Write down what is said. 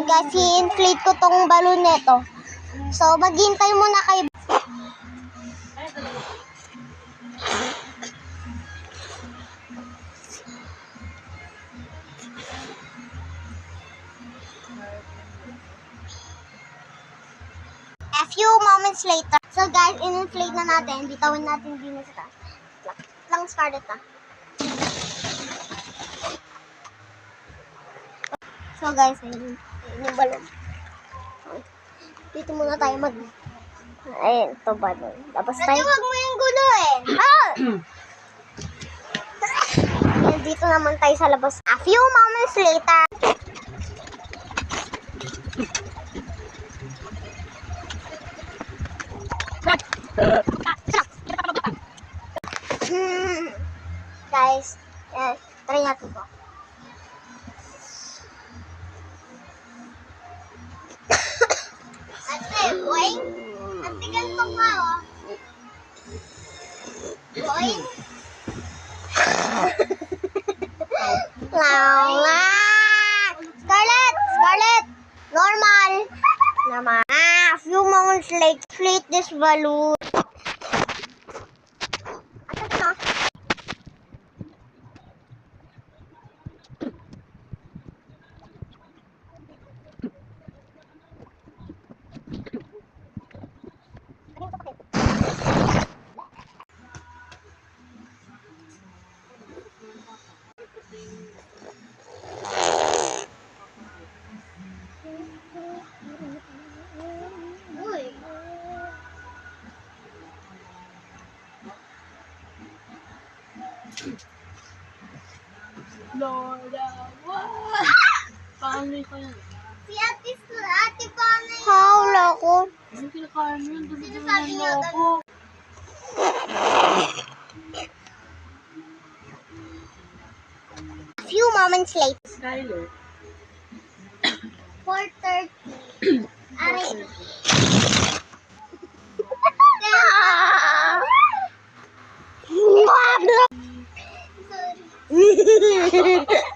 guys, i-inflate ko tong balon nito. So, maghintay muna kayo. A few moments later. So guys, in-inflate na natin. Bitawin natin din sa taas. Lang Scarlett na. So guys, ayun yung balon. Dito muna tayo mag... Ayun, ito balon. Tapos tayo... Huwag mo yung gulo eh. Ah! Dito naman tayo sa labas. A few moments later. Guys, try natin to. Ate, boing. Ate, ganito nga, oh. Boing. Scarlett. Normal. A few moments later, inflate this balloon. Lola, wow! Paano ko yan? Si ate paano yun? Hawla ko. Hindi kinakain mo yun. Dumi-dumi ng loko. A few moments later. Skyler. 4:30. Aray. Sorry.